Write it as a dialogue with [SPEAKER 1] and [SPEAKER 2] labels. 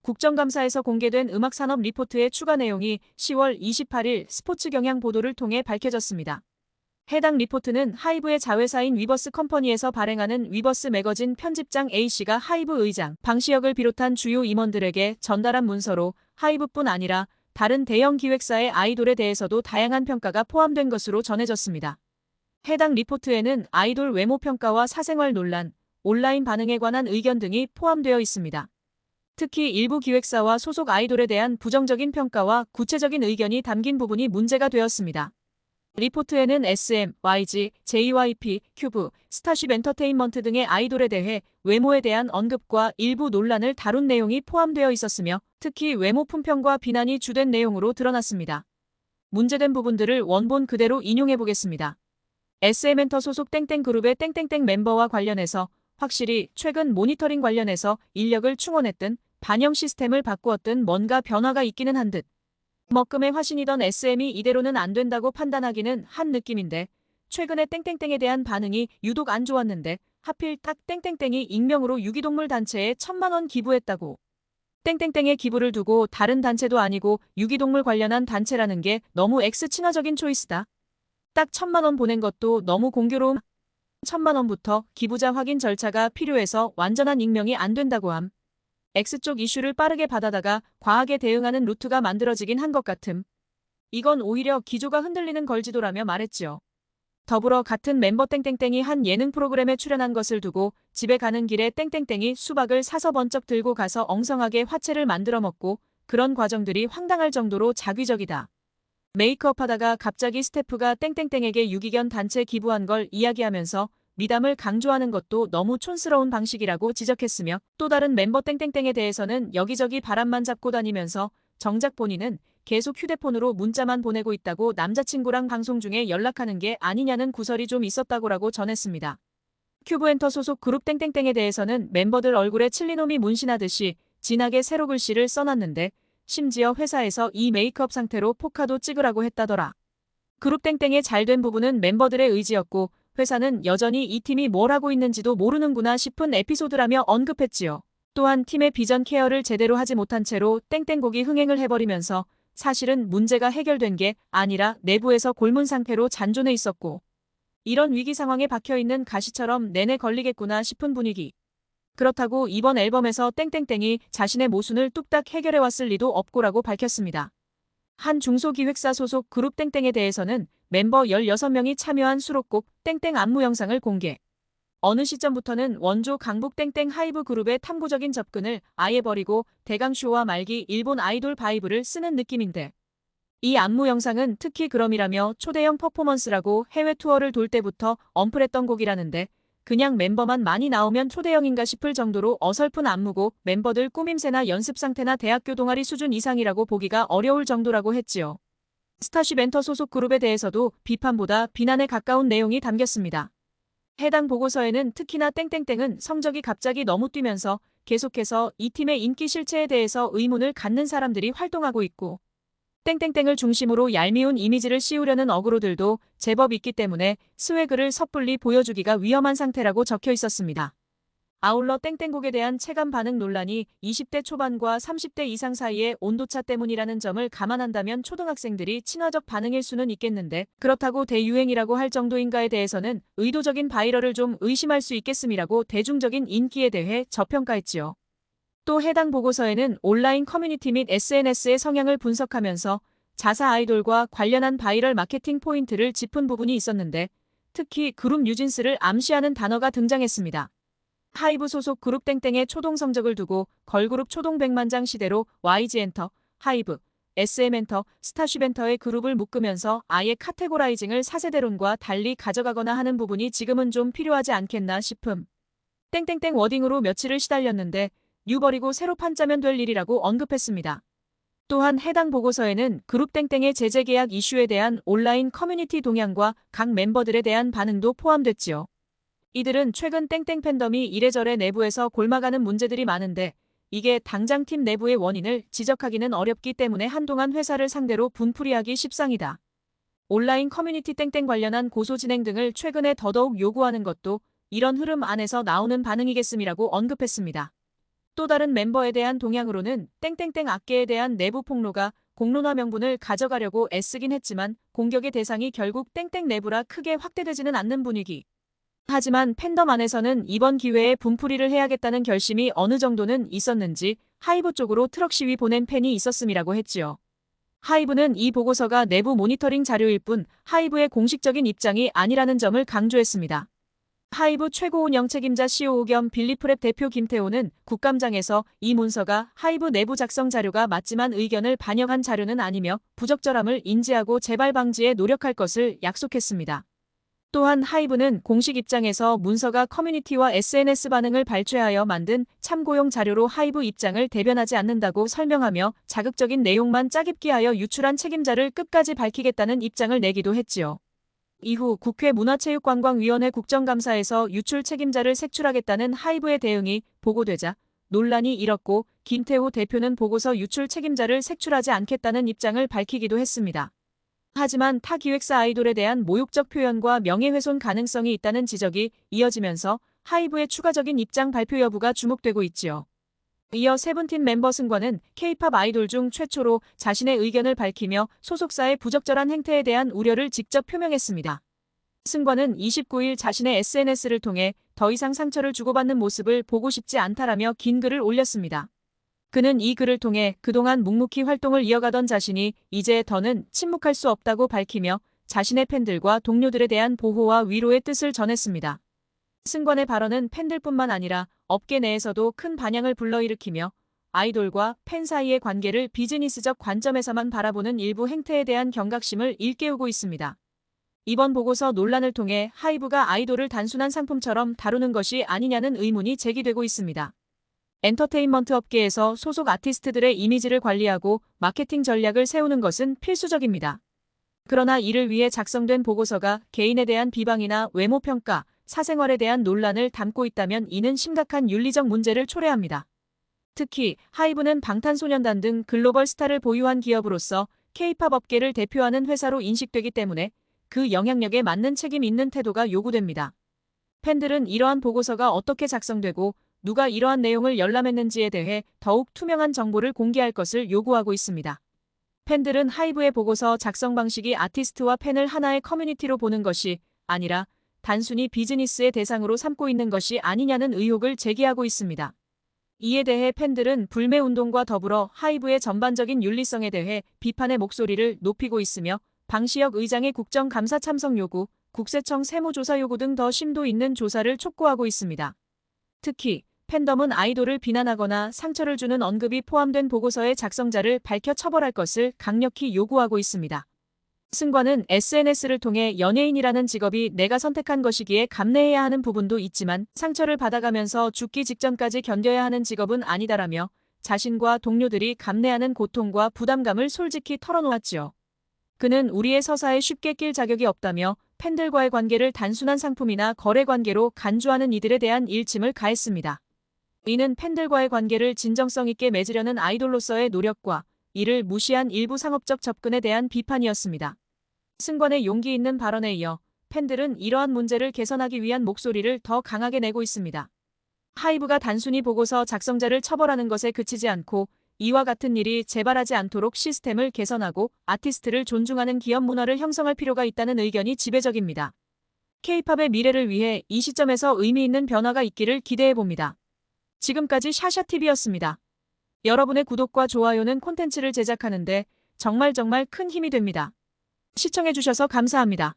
[SPEAKER 1] 국정감사에서 공개된 음악산업 리포트의 추가 내용이 10월 28일 스포츠 경향 보도를 통해 밝혀졌습니다. 해당 리포트는 하이브의 자회사인 위버스 컴퍼니에서 발행하는 위버스 매거진 편집장 A씨가 하이브 의장 방시혁을 비롯한 주요 임원들에게 전달한 문서로 하이브뿐 아니라 다른 대형 기획사의 아이돌에 대해서도 다양한 평가가 포함된 것으로 전해졌습니다. 해당 리포트에는 아이돌 외모 평가와 사생활 논란, 온라인 반응에 관한 의견 등이 포함되어 있습니다. 특히 일부 기획사와 소속 아이돌에 대한 부정적인 평가와 구체적인 의견이 담긴 부분이 문제가 되었습니다. 리포트에는 SM, YG, JYP, 큐브, 스타쉽 엔터테인먼트 등의 아이돌에 대해 외모에 대한 언급과 일부 논란을 다룬 내용이 포함되어 있었으며 특히 외모 품평과 비난이 주된 내용으로 드러났습니다. 문제된 부분들을 원본 그대로 인용해보겠습니다. SM엔터 소속 땡땡그룹의 땡땡땡 멤버와 관련해서 확실히 최근 모니터링 관련해서 인력을 충원했든 반영 시스템을 바꾸었든 뭔가 변화가 있기는 한 듯. 먹금의 화신이던 SM이 이대로는 안 된다고 판단하기는 한 느낌인데 최근에 땡땡땡에 대한 반응이 유독 안 좋았는데 하필 딱 땡땡땡이 익명으로 유기동물 단체에 1,000만 원 기부했다고. 땡땡땡의 기부를 두고 다른 단체도 아니고 유기동물 관련한 단체라는 게 너무 X 친화적인 초이스다. 딱 1,000만 원 보낸 것도 너무 공교로움. 1,000만 원부터 기부자 확인 절차가 필요해서 완전한 익명이 안 된다고 함. X쪽 이슈를 빠르게 받아다가 과하게 대응하는 루트가 만들어지긴 한 것 같음. 이건 오히려 기조가 흔들리는 걸지도라며 말했지요. 더불어 같은 멤버 땡땡땡이 한 예능 프로그램에 출연한 것을 두고 집에 가는 길에 땡땡땡이 수박을 사서 번쩍 들고 가서 엉성하게 화채를 만들어 먹고 그런 과정들이 황당할 정도로 자기적이다. 메이크업하다가 갑자기 스태프가 땡땡땡에게 유기견 단체 기부한 걸 이야기하면서 미담을 강조하는 것도 너무 촌스러운 방식이라고 지적했으며 또 다른 멤버 땡땡땡에 대해서는 여기저기 바람만 잡고 다니면서 정작 본인은 계속 휴대폰으로 문자만 보내고 있다고 남자친구랑 방송 중에 연락하는 게 아니냐는 구설이 좀 있었다고라고 전했습니다. 큐브엔터 소속 그룹 땡땡땡에 대해서는 멤버들 얼굴에 칠리놈이 문신하듯이 진하게 세로 글씨를 써놨는데 심지어 회사에서 이 메이크업 상태로 포카도 찍으라고 했다더라. 그룹 땡땡의 잘된 부분은 멤버들의 의지였고 회사는 여전히 이 팀이 뭘 하고 있는지도 모르는구나 싶은 에피소드라며 언급했지요. 또한 팀의 비전 케어를 제대로 하지 못한 채로 땡땡곡이 흥행을 해버리면서 사실은 문제가 해결된 게 아니라 내부에서 골문 상태로 잔존해 있었고 이런 위기 상황에 박혀있는 가시처럼 내내 걸리겠구나 싶은 분위기. 그렇다고 이번 앨범에서 땡땡땡이 자신의 모순을 뚝딱 해결해왔을 리도 없고라고 밝혔습니다. 한 중소기획사 소속 그룹 땡땡에 대해서는 멤버 16명이 참여한 수록곡 땡땡 안무 영상을 공개. 어느 시점부터는 원조 강북 땡땡 하이브 그룹의 탐구적인 접근을 아예 버리고 대강쇼와 말기 일본 아이돌 바이브를 쓰는 느낌인데 이 안무 영상은 특히 그럼이라며 초대형 퍼포먼스라고 해외 투어를 돌 때부터 언플했던 곡이라는데 그냥 멤버만 많이 나오면 초대형인가 싶을 정도로 어설픈 안무고 멤버들 꾸밈새나 연습 상태나 대학교 동아리 수준 이상이라고 보기가 어려울 정도라고 했지요. 스타쉽 엔터 소속 그룹에 대해서도 비판보다 비난에 가까운 내용이 담겼습니다. 해당 보고서에는 특히나 땡땡땡은 성적이 갑자기 너무 뛰면서 계속해서 이 팀의 인기 실체에 대해서 의문을 갖는 사람들이 활동하고 있고 땡땡땡을 중심으로 얄미운 이미지를 씌우려는 어그로들도 제법 있기 때문에 스웨그를 섣불리 보여주기가 위험한 상태라고 적혀 있었습니다. 아울러 땡땡곡에 대한 체감 반응 논란이 20대 초반과 30대 이상 사이의 온도차 때문이라는 점을 감안한다면 초등학생들이 친화적 반응일 수는 있겠는데 그렇다고 대유행이라고 할 정도인가에 대해서는 의도적인 바이럴을 좀 의심할 수 있겠음이라고 대중적인 인기에 대해 저평가했지요. 또 해당 보고서에는 온라인 커뮤니티 및 SNS의 성향을 분석하면서 자사 아이돌과 관련한 바이럴 마케팅 포인트를 짚은 부분이 있었는데 특히 그룹 뉴진스를 암시하는 단어가 등장했습니다. 하이브 소속 그룹 땡땡의 초동 성적을 두고 걸그룹 초동 백만장 시대로 YG엔터, 하이브, SM엔터, 스타쉽엔터의 그룹을 묶으면서 아예 카테고라이징을 4세대론과 달리 가져가거나 하는 부분이 지금은 좀 필요하지 않겠나 싶음. 땡땡땡 워딩으로 며칠을 시달렸는데 뉴 버리고 새로 판짜면 될 일이라고 언급했습니다. 또한 해당 보고서에는 그룹 땡땡의 제재 계약 이슈에 대한 온라인 커뮤니티 동향과 각 멤버들에 대한 반응도 포함됐지요. 이들은 최근 땡땡 팬덤이 이래저래 내부에서 골마가는 문제들이 많은데 이게 당장 팀 내부의 원인을 지적하기는 어렵기 때문에 한동안 회사를 상대로 분풀이하기 십상이다. 온라인 커뮤니티 땡땡 관련한 고소 진행 등을 최근에 더더욱 요구하는 것도 이런 흐름 안에서 나오는 반응이겠음이라고 언급했습니다. 또 다른 멤버에 대한 동향으로는 땡땡땡 악계에 대한 내부 폭로가 공론화 명분을 가져가려고 애쓰긴 했지만 공격의 대상이 결국 땡땡 내부라 크게 확대되지는 않는 분위기. 하지만 팬덤 안에서는 이번 기회에 분풀이를 해야겠다는 결심이 어느 정도는 있었는지 하이브 쪽으로 트럭 시위 보낸 팬이 있었음이라고 했지요. 하이브는 이 보고서가 내부 모니터링 자료일 뿐 하이브의 공식적인 입장이 아니라는 점을 강조했습니다. 하이브 최고 운영 책임자 COO 겸 빌리프랩 대표 김태호는 국감장에서 이 문서가 하이브 내부 작성 자료가 맞지만 의견을 반영한 자료는 아니며 부적절함을 인지하고 재발 방지에 노력할 것을 약속했습니다. 또한 하이브는 공식 입장에서 문서가 커뮤니티와 SNS 반응을 발췌하여 만든 참고용 자료로 하이브 입장을 대변하지 않는다고 설명하며 자극적인 내용만 짜깁기 하여 유출한 책임자를 끝까지 밝히겠다는 입장을 내기도 했지요. 이후 국회 문화체육관광위원회 국정감사에서 유출 책임자를 색출하겠다는 하이브의 대응이 보고되자 논란이 일었고 김태호 대표는 보고서 유출 책임자를 색출하지 않겠다는 입장을 밝히기도 했습니다. 하지만 타 기획사 아이돌에 대한 모욕적 표현과 명예훼손 가능성이 있다는 지적이 이어지면서 하이브의 추가적인 입장 발표 여부가 주목되고 있지요. 이어 세븐틴 멤버 승관은 K-팝 아이돌 중 최초로 자신의 의견을 밝히며 소속사의 부적절한 행태에 대한 우려를 직접 표명했습니다. 승관은 29일 자신의 SNS를 통해 더 이상 상처를 주고받는 모습을 보고 싶지 않다라며 긴 글을 올렸습니다. 그는 이 글을 통해 그동안 묵묵히 활동을 이어가던 자신이 이제 더는 침묵할 수 없다고 밝히며 자신의 팬들과 동료들에 대한 보호와 위로의 뜻을 전했습니다. 승관의 발언은 팬들뿐만 아니라 업계 내에서도 큰 반향을 불러일으키며 아이돌과 팬 사이의 관계를 비즈니스적 관점에서만 바라보는 일부 행태에 대한 경각심을 일깨우고 있습니다. 이번 보고서 논란을 통해 하이브가 아이돌을 단순한 상품처럼 다루는 것이 아니냐는 의문이 제기되고 있습니다. 엔터테인먼트 업계에서 소속 아티스트들의 이미지를 관리하고 마케팅 전략을 세우는 것은 필수적입니다. 그러나 이를 위해 작성된 보고서가 개인에 대한 비방이나 외모 평가, 사생활에 대한 논란을 담고 있다면 이는 심각한 윤리적 문제를 초래합니다. 특히 하이브는 방탄소년단 등 글로벌 스타를 보유한 기업으로서 K-팝 업계를 대표하는 회사로 인식되기 때문에 그 영향력에 맞는 책임 있는 태도가 요구됩니다. 팬들은 이러한 보고서가 어떻게 작성되고 누가 이러한 내용을 열람했는지에 대해 더욱 투명한 정보를 공개할 것을 요구하고 있습니다. 팬들은 하이브의 보고서 작성 방식이 아티스트와 팬을 하나의 커뮤니티로 보는 것이 아니라 단순히 비즈니스의 대상으로 삼고 있는 것이 아니냐는 의혹을 제기하고 있습니다. 이에 대해 팬들은 불매운동과 더불어 하이브의 전반적인 윤리성에 대해 비판의 목소리를 높이고 있으며 방시혁 의장의 국정감사 참석 요구, 국세청 세무조사 요구 등 더 심도 있는 조사를 촉구하고 있습니다. 특히 팬덤은 아이돌을 비난하거나 상처를 주는 언급이 포함된 보고서의 작성자를 밝혀 처벌할 것을 강력히 요구하고 있습니다. 승관은 SNS를 통해 연예인이라는 직업이 내가 선택한 것이기에 감내해야 하는 부분도 있지만 상처를 받아가면서 죽기 직전까지 견뎌야 하는 직업은 아니다라며 자신과 동료들이 감내하는 고통과 부담감을 솔직히 털어놓았지요. 그는 우리의 서사에 쉽게 낄 자격이 없다며 팬들과의 관계를 단순한 상품이나 거래 관계로 간주하는 이들에 대한 일침을 가했습니다. 이는 팬들과의 관계를 진정성 있게 맺으려는 아이돌로서의 노력과 이를 무시한 일부 상업적 접근에 대한 비판이었습니다. 승관의 용기 있는 발언에 이어 팬들은 이러한 문제를 개선하기 위한 목소리를 더 강하게 내고 있습니다. 하이브가 단순히 보고서 작성자를 처벌하는 것에 그치지 않고 이와 같은 일이 재발하지 않도록 시스템을 개선하고 아티스트를 존중하는 기업 문화를 형성할 필요가 있다는 의견이 지배적입니다. K-팝의 미래를 위해 이 시점에서 의미 있는 변화가 있기를 기대해봅니다. 지금까지 샤샤TV였습니다. 여러분의 구독과 좋아요는 콘텐츠를 제작하는데 정말 큰 힘이 됩니다. 시청해주셔서 감사합니다.